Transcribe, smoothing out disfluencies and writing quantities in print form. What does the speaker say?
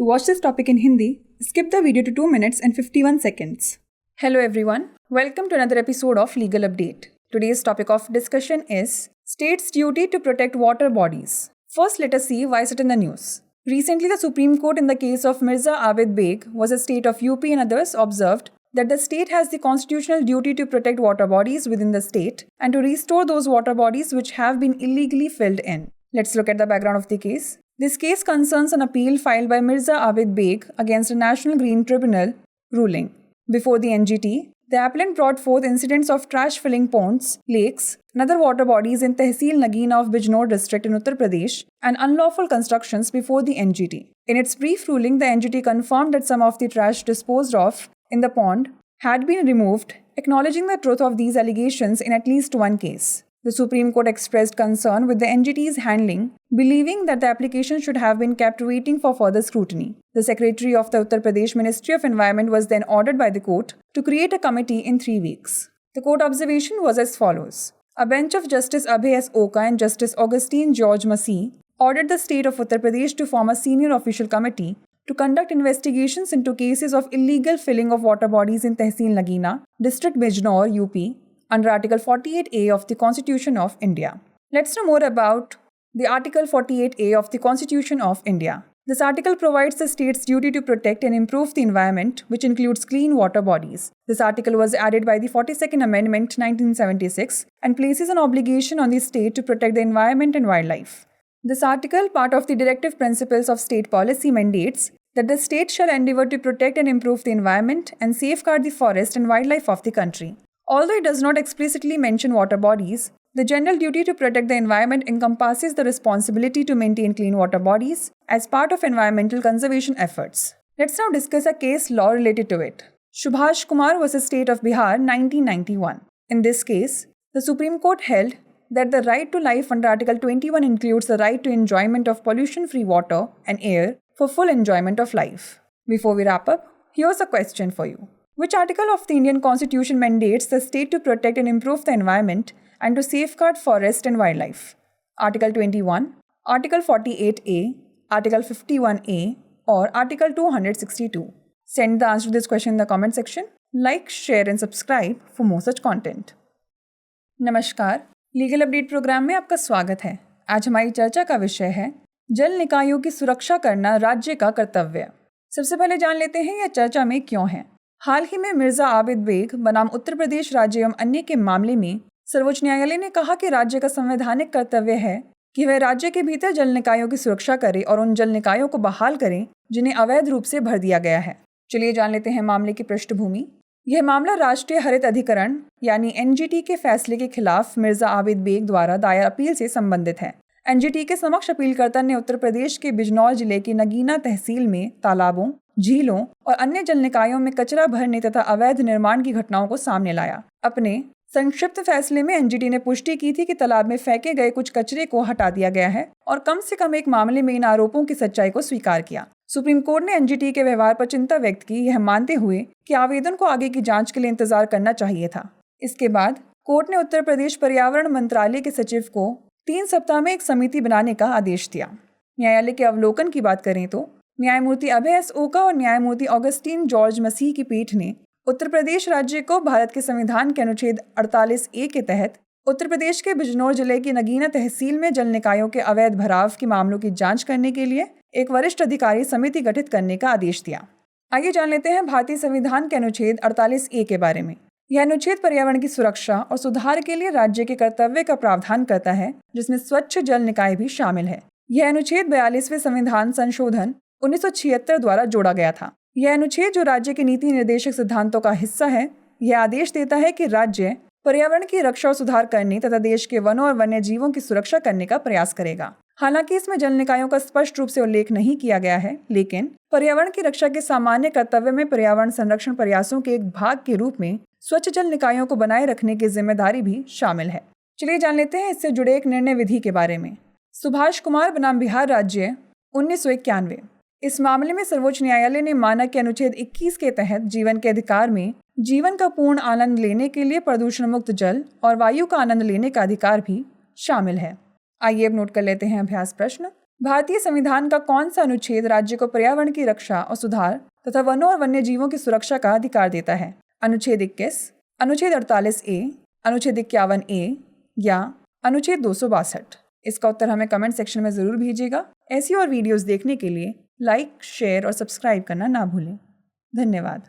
watch this topic in Hindi, skip the video to 2 minutes and 51 seconds. Hello everyone, welcome to another episode of Legal Update. Today's topic of discussion is State's duty to protect water bodies. First, let us see why is it in the news. Recently, the Supreme Court in the case of Mirza Abid Beg vs. State of UP and others observed that the state has the constitutional duty to protect water bodies within the state and to restore those water bodies which have been illegally filled in. Let's look at the background of the case. This case concerns an appeal filed by Mirza Abid Beg against a National Green Tribunal ruling. Before the NGT, the appellant brought forth incidents of trash-filling ponds, lakes, and other water bodies in Tehsil Nagina of Bijnor district in Uttar Pradesh and unlawful constructions before the NGT. In its brief ruling, the NGT confirmed that some of the trash disposed of in the pond had been removed, acknowledging the truth of these allegations in at least one case. The Supreme Court expressed concern with the NGT's handling, believing that the application should have been kept waiting for further scrutiny. The Secretary of the Uttar Pradesh Ministry of Environment was then ordered by the court to create a committee in 3 weeks. The court observation was as follows. A bench of Justice Abhay S. Oka and Justice Augustine George Masih ordered the state of Uttar Pradesh to form a senior official committee to conduct investigations into cases of illegal filling of water bodies in Tehsil Nagina, District Bijnor, UP, under Article 48A of the Constitution of India. Let's know more about the Article 48A of the Constitution of India. This article provides the state's duty to protect and improve the environment, which includes clean water bodies. This article was added by the 42nd Amendment 1976 and places an obligation on the state to protect the environment and wildlife. This article, part of the directive principles of state policy, mandates that the state shall endeavor to protect and improve the environment and safeguard the forest and wildlife of the country. Although it does not explicitly mention water bodies, the general duty to protect the environment encompasses the responsibility to maintain clean water bodies as part of environmental conservation efforts. Let's now discuss a case law related to it. Subhash Kumar vs. State of Bihar, 1991. In this case, the Supreme Court held that the right to life under Article 21 includes the right to enjoyment of pollution-free water and air for full enjoyment of life. Before we wrap up, here's a question for you. Which article of the Indian Constitution mandates the state to protect and improve the environment and to safeguard forest and wildlife? Article 21, Article 48A, Article 51A, or Article 262? Send the answer to this question in the comment section. Like, share and subscribe for more such content. नमस्कार, legal update programme में आपका स्वागत है। आज हमारी चर्चा का विषय है जल निकायों की सुरक्षा करना राज्य का कर्तव्य। सबसे पहले जान लेते हैं यह चर्चा में क्यों है। हाल ही में मिर्जा आबिद बेग बनाम उत्तर प्रदेश राज्य एवं अन्य के मामले में सर्वोच्च न्यायालय ने कहा कि राज्य का संवैधानिक कर्तव्य है कि वह राज्य के भीतर जल निकायों की सुरक्षा करे और उन जल निकायों को बहाल करें जिन्हें अवैध रूप से भर दिया गया है। चलिए जान लेते हैं मामले की पृष्ठभूमि। यह मामला राष्ट्रीय हरित अधिकरण यानी एनजीटी के फैसले के खिलाफ मिर्जा आबिद बेग द्वारा दायर अपील से संबंधित है। एनजीटी के समक्ष अपीलकर्ता ने उत्तर प्रदेश के बिजनौर जिले की नगीना तहसील में तालाबों, झीलों और अन्य जल निकायों में कचरा भरने तथा अवैध निर्माण की घटनाओं को सामने लाया। अपने संक्षिप्त फैसले में एनजीटी ने पुष्टि की थी कि तालाब में फेंके गए कुछ कचरे को हटा दिया गया है और कम से कम एक मामले में इन आरोपों की सच्चाई को स्वीकार किया। सुप्रीम कोर्ट ने एनजीटी के व्यवहार पर चिंता व्यक्त की, यह मानते हुए कि आवेदन को आगे की जांच के लिए इंतजार करना चाहिए था। इसके बाद कोर्ट ने उत्तर प्रदेश पर्यावरण मंत्रालय के सचिव को 3 सप्ताह में एक समिति बनाने का आदेश दिया। न्यायालय के अवलोकन की बात करें तो न्यायमूर्ति अभय एस ओका और न्यायमूर्ति ऑगस्टीन जॉर्ज मसीह की पीठ ने उत्तर प्रदेश राज्य को भारत के संविधान के अनुच्छेद 48A के तहत उत्तर प्रदेश के बिजनौर जिले की नगीना तहसील में जल निकायों के अवैध भराव के मामलों की जांच करने के लिए एक वरिष्ठ अधिकारी समिति गठित करने का आदेश दिया। आगे जान लेते हैं भारतीय संविधान के अनुच्छेद 48A के बारे में। यह अनुच्छेद पर्यावरण की सुरक्षा और सुधार के लिए राज्य के कर्तव्य का प्रावधान करता है, जिसमें स्वच्छ जल निकाय भी शामिल है। यह अनुच्छेद 42वें संविधान संशोधन 1976 द्वारा जोड़ा गया था। यह अनुच्छेद, जो राज्य के नीति निर्देशक सिद्धांतों का हिस्सा है, यह आदेश देता है कि राज्य पर्यावरण की रक्षा और सुधार करने तथा देश के वनों और वन्य जीवों की सुरक्षा करने का प्रयास करेगा। हालांकि इसमें जल निकायों का स्पष्ट रूप से उल्लेख नहीं किया गया है, लेकिन पर्यावरण की रक्षा के सामान्य कर्तव्य में पर्यावरण संरक्षण प्रयासों के एक भाग के रूप में स्वच्छ जल निकायों को बनाए रखने की जिम्मेदारी भी शामिल है। चलिए जान लेते हैं इससे जुड़े एक निर्णय विधि के बारे में। सुभाष कुमार बनाम बिहार राज्य 1991। इस मामले में सर्वोच्च न्यायालय ने माना कि अनुच्छेद 21 के तहत जीवन के अधिकार में जीवन का पूर्ण आनंद लेने के लिए प्रदूषण मुक्त जल और वायु का आनंद लेने का अधिकार भी शामिल है। आइए अब नोट कर लेते हैं अभ्यास प्रश्न। भारतीय संविधान का कौन सा अनुच्छेद राज्य को पर्यावरण की रक्षा और सुधार तथा वनों और वन्य जीवों की सुरक्षा का अधिकार देता है? अनुच्छेद 21, अनुच्छेद 48A, अनुच्छेद 51A या अनुच्छेद 262? इसका उत्तर हमें कमेंट सेक्शन में ज़रूर भेजिएगा। ऐसी और वीडियोस देखने के लिए लाइक, शेयर और सब्सक्राइब करना ना भूलें। धन्यवाद।